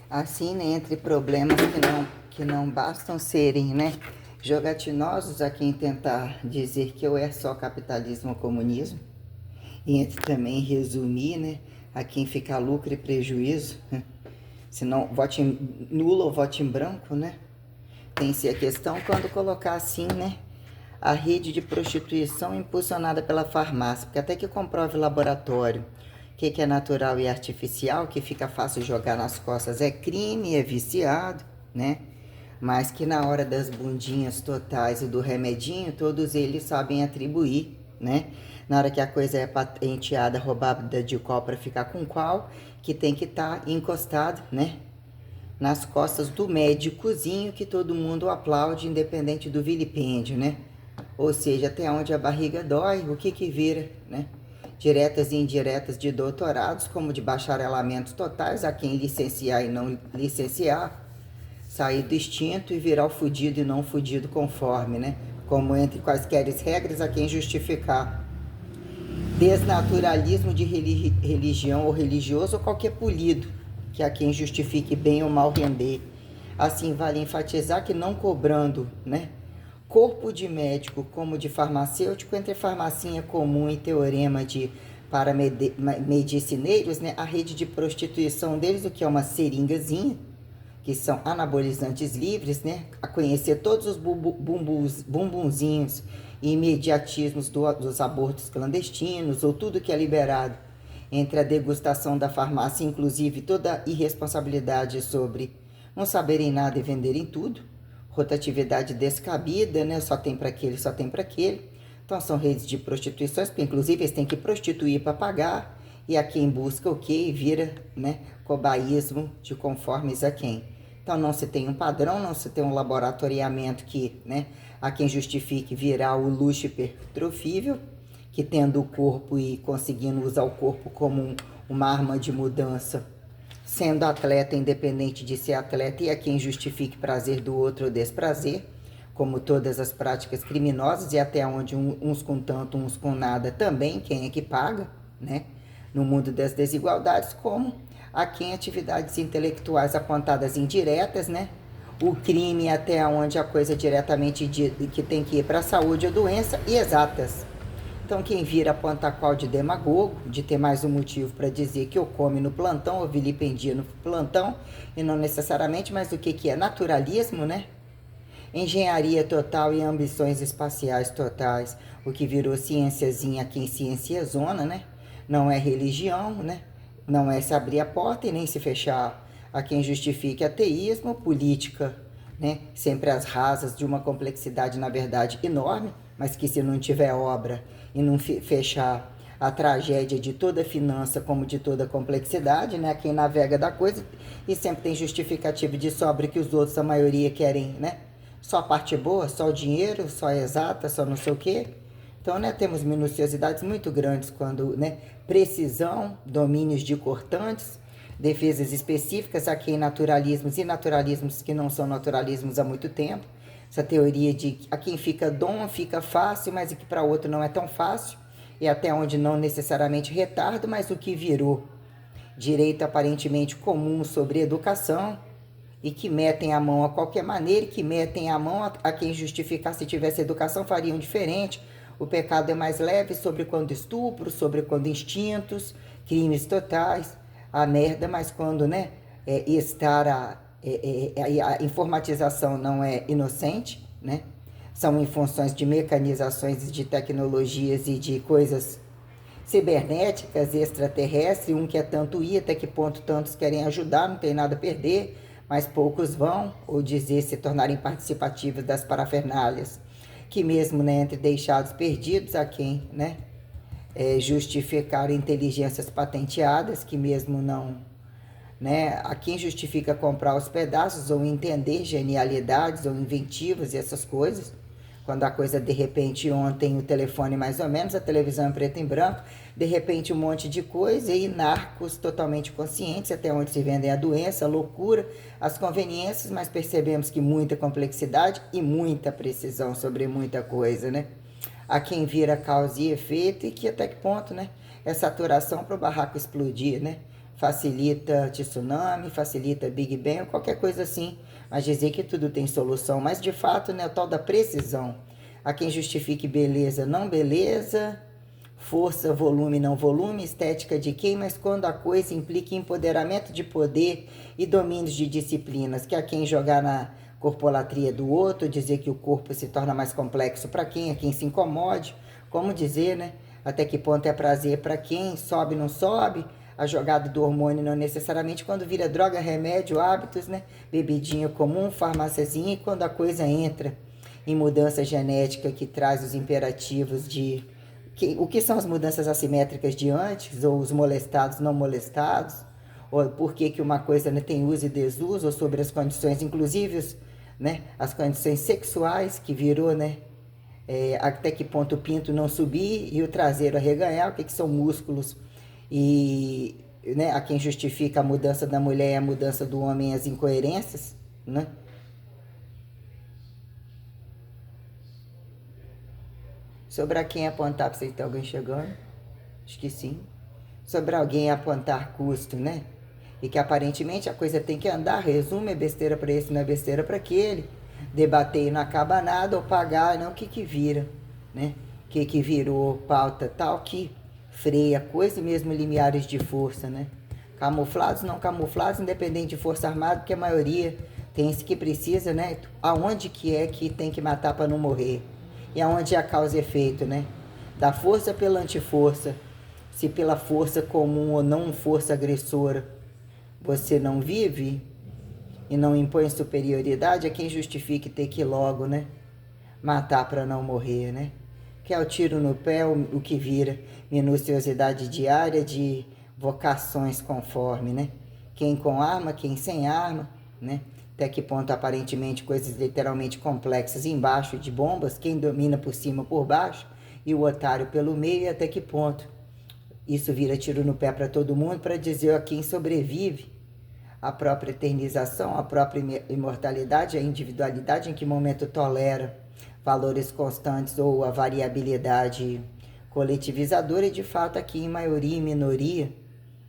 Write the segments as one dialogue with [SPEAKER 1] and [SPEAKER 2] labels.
[SPEAKER 1] Assim, né, entre problemas que não bastam serem, né, jogatinosos a quem tentar dizer que ou é só capitalismo ou comunismo, e entre também resumir, né, a quem fica lucro e prejuízo, né, se não vote em nulo ou vote em branco, né, tem-se a questão quando colocar assim, né, a rede de prostituição impulsionada pela farmácia, porque até que comprove o laboratório que é natural e artificial, que fica fácil jogar nas costas, é crime, é viciado, né? Mas que na hora das bundinhas totais e do remedinho, todos eles sabem atribuir, né? Na hora que a coisa é patenteada, roubada de qual para ficar com qual, que tem que estar encostado, né? Nas costas do médicozinho que todo mundo aplaude, independente do vilipêndio, né? Ou seja, até onde a barriga dói, o que vira, né? Diretas e indiretas de doutorados, como de bacharelamentos totais, a quem licenciar e não licenciar, sair do extinto e virar o fudido e não fudido conforme, né? Como entre quaisquer regras a quem justificar. Desnaturalismo de religião ou religioso ou qualquer polido, que a quem justifique bem ou mal render. Assim, vale enfatizar que não cobrando, né? Corpo de médico como de farmacêutico, entre farmacinha comum e teorema de para medicineiros, né? A rede de prostituição deles, o que é uma seringazinha, que são anabolizantes livres, né? A conhecer todos os bumbunzinhos e imediatismos dos abortos clandestinos, ou tudo que é liberado entre a degustação da farmácia, inclusive toda a irresponsabilidade sobre não saberem nada e venderem tudo, rotatividade descabida, né? Só tem para aquele, só tem para aquele. Então são redes de prostituições, porque inclusive eles têm que prostituir para pagar, e a quem busca o quê? Vira, né, cobaísmo de conformes a quem. Então não se tem um padrão, não se tem um laboratoriamento que, né, a quem justifique virar o luxo hipertrofível, que tendo o corpo e conseguindo usar o corpo como uma arma de mudança, sendo atleta independente de ser atleta, e a quem justifique prazer do outro ou desprazer, como todas as práticas criminosas, e até onde uns com tanto, uns com nada também, quem é que paga, né? No mundo das desigualdades, como a quem atividades intelectuais apontadas indiretas, né? O crime até onde a coisa diretamente que tem que ir para a saúde ou doença, e exatas. Então quem vira aponta qual de demagogo, de ter mais um motivo para dizer que eu come no plantão, ou vilipendia no plantão, e não necessariamente, mas o que é naturalismo, né? Engenharia total e ambições espaciais totais, o que virou ciênciazinha aqui em ciência zona, né? Não é religião, né? Não é se abrir a porta e nem se fechar. A quem justifique ateísmo, política, né? Sempre as rasas de uma complexidade, na verdade, enorme, mas que se não tiver obra e não fechar a tragédia de toda finança como de toda complexidade, né? Quem navega da coisa e sempre tem justificativo de sobra que os outros, a maioria, querem, né? Só a parte boa, só o dinheiro, só a exata, só não sei o quê. Então, né, temos minuciosidades muito grandes quando, né, precisão, domínios de cortantes, defesas específicas, aqui em naturalismos e naturalismos que não são naturalismos há muito tempo. Essa teoria de a quem fica dom fica fácil, mas que para outro não é tão fácil, e até onde não necessariamente retardo, mas o que virou direito aparentemente comum sobre educação, e que metem a mão a qualquer maneira, e que metem a mão a quem justificar se tivesse educação fariam diferente. O pecado é mais leve sobre quando estupro, sobre quando instintos, crimes totais, a merda, mas quando, né, a informatização não é inocente, né? São em funções de mecanizações, de tecnologias e de coisas cibernéticas e extraterrestres, um que é tanto ir, até que ponto tantos querem ajudar, não tem nada a perder, mas poucos vão, ou dizer, se tornarem participativos das parafernálias, que mesmo, né, entre deixados perdidos, a quem, né, justificar inteligências patenteadas, que mesmo não, né, a quem justifica comprar os pedaços ou entender genialidades ou inventivos e essas coisas, quando a coisa, de repente, ontem o telefone mais ou menos, a televisão em preto e branco, de repente um monte de coisa, e narcos totalmente conscientes, até onde se vendem a doença, a loucura, as conveniências, mas percebemos que muita complexidade e muita precisão sobre muita coisa, né? A quem vira causa e efeito, e que até que ponto, né? É saturação para o barraco explodir, né? facilita tsunami, facilita Big Bang, ou qualquer coisa assim, mas dizer que tudo tem solução. Mas de fato, né, o tal da precisão. Há quem justifique beleza, não beleza, força, volume, não volume, estética de quem, mas quando a coisa implica empoderamento de poder e domínios de disciplinas, que há quem jogar na corpolatria do outro, dizer que o corpo se torna mais complexo para quem, a quem se incomode, como dizer, né? Até que ponto é prazer para quem, sobe, não sobe, a jogada do hormônio não necessariamente quando vira droga, remédio, hábitos, né? Bebidinha comum, farmáciazinha, e quando a coisa entra em mudança genética que traz os imperativos de... o que são as mudanças assimétricas de antes, ou os molestados, não molestados, ou por que uma coisa, né, tem uso e desuso, ou sobre as condições, inclusive, né, as condições sexuais, que virou, né, até que ponto o pinto não subir e o traseiro arreganhar, o que são músculos, e, né, a quem justifica a mudança da mulher e a mudança do homem, as incoerências, né? Sobre a quem apontar, para você ter alguém chegando? Acho que sim. Sobre alguém apontar custo, né? E que aparentemente a coisa tem que andar, resumo, é besteira para esse, não é besteira para aquele. Debater e não acaba nada, ou pagar, não, o que vira, né? O que virou pauta tal que freia coisa e mesmo limiares de força, né? Camuflados, não camuflados, independente de força armada, porque a maioria tem esse que precisa, né? Aonde que é que tem que matar para não morrer? E aonde é a causa e efeito, né? Da força pela antiforça. Se pela força comum ou não força agressora você não vive e não impõe superioridade, é quem justifique ter que logo, né? Matar para não morrer, né? Que é o tiro no pé, o que vira minuciosidade diária de vocações conforme, né? Quem com arma, quem sem arma, né? Até que ponto aparentemente coisas literalmente complexas embaixo de bombas, quem domina por cima por baixo e o otário pelo meio, e até que ponto isso vira tiro no pé para todo mundo, para dizer a quem sobrevive a própria eternização, a própria imortalidade, a individualidade, em que momento tolera valores constantes ou a variabilidade coletivizadora, e de fato aqui em maioria e minoria,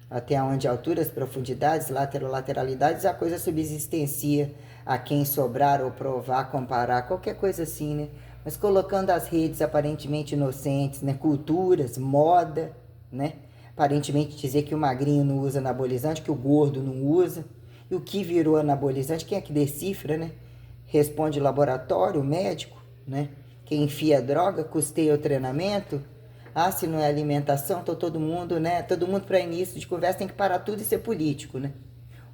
[SPEAKER 1] até onde alturas, profundidades, lateralidades, a coisa subsistencia a quem sobrar ou provar, comparar, qualquer coisa assim, né? Mas colocando as redes aparentemente inocentes, né? Culturas, moda, né? Aparentemente dizer que o magrinho não usa anabolizante, que o gordo não usa. E o que virou anabolizante, quem é que decifra, né? Responde laboratório, médico, né? Quem enfia droga, custeia o treinamento. Ah, se não é alimentação, então todo mundo, né? Todo mundo para início de conversa tem que parar tudo e ser político, né?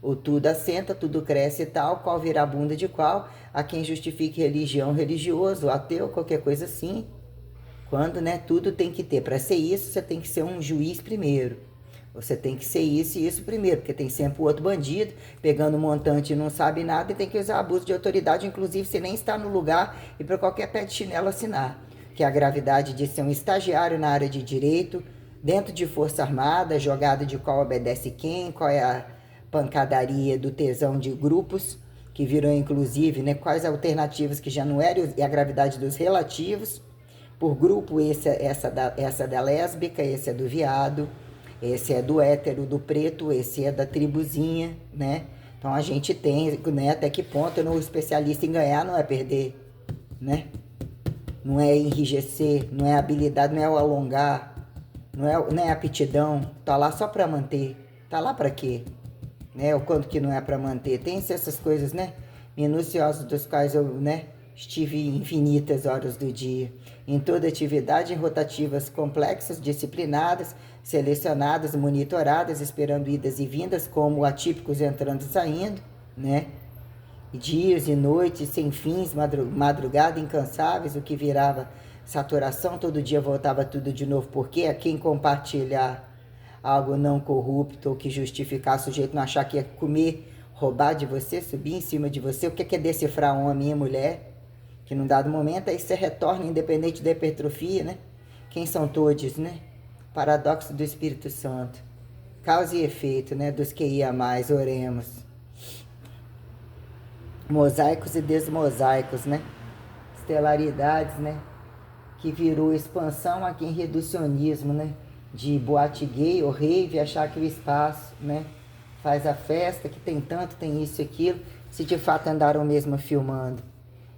[SPEAKER 1] Ou tudo assenta, tudo cresce e tal, qual virar a bunda de qual, a quem justifique religião, religioso, ateu, qualquer coisa assim. Quando, né, tudo tem que ter. Para ser isso, você tem que ser um juiz primeiro. Você tem que ser isso e isso primeiro, porque tem sempre o outro bandido pegando um montante e não sabe nada e tem que usar abuso de autoridade, inclusive se nem está no lugar e para qualquer pé de chinelo assinar. Que é a gravidade de ser um estagiário na área de direito, dentro de Força Armada, jogada de qual obedece quem, qual é a pancadaria do tesão de grupos, que virou inclusive, né, quais alternativas que já não eram, e a gravidade dos relativos. Por grupo, essa da lésbica, esse é do viado, esse é do hétero, do preto, esse é da tribuzinha, né? Então a gente tem, né, até que ponto o especialista em ganhar não é perder, né? Não é enrijecer, não é habilidade, não é o alongar, não é aptidão, tá lá só para manter, tá lá para quê? Né? O quanto que não é para manter, tem essas coisas, né? Minuciosas dos quais eu, né, estive infinitas horas do dia, em toda atividade, em rotativas complexas, disciplinadas, selecionadas, monitoradas, esperando idas e vindas, como atípicos entrando e saindo, né? Dias e noites sem fins, madrugada incansáveis, o que virava saturação, todo dia voltava tudo de novo, porque a quem compartilhar algo não corrupto ou que justificar o sujeito não achar que ia comer, roubar de você, subir em cima de você, o que é decifrar homem e mulher? Que num dado momento aí você retorna, independente da hipertrofia, né? Quem são todos, né? Paradoxo do Espírito Santo. Causa e efeito, né? Dos que ia mais, oremos. Mosaicos e desmosaicos, né? Estelaridades, né? Que virou expansão aqui em reducionismo, né? de boate gay ou rave, achar que o espaço, né, faz a festa, que tem tanto, tem isso e aquilo, se de fato andaram mesmo filmando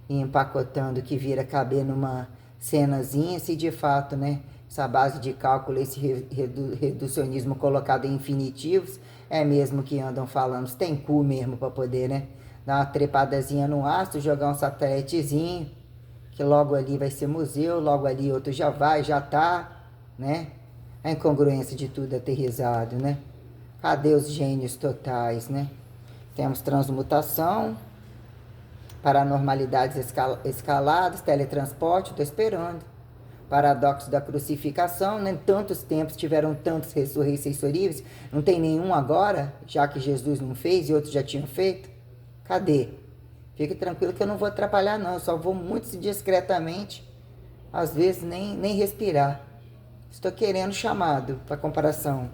[SPEAKER 1] e empacotando que vira caber numa cenazinha, se de fato, né, essa base de cálculo, esse reducionismo colocado em infinitivos, é mesmo que andam falando, tem cu mesmo para poder, né, dar uma trepadazinha no astro, jogar um satélitezinho, que logo ali vai ser museu, logo ali outro já vai, já tá, né? A incongruência de tudo aterrizado, né? Cadê os gênios totais, né? Temos transmutação, paranormalidades escaladas, teletransporte, estou esperando. Paradoxo da crucificação, nem tantos tempos tiveram tantos ressurreições horríveis, não tem nenhum agora, já que Jesus não fez e outros já tinham feito? Cadê? Fique tranquilo que eu não vou atrapalhar não, eu só vou muito discretamente, às vezes nem respirar. Estou querendo chamado para comparação.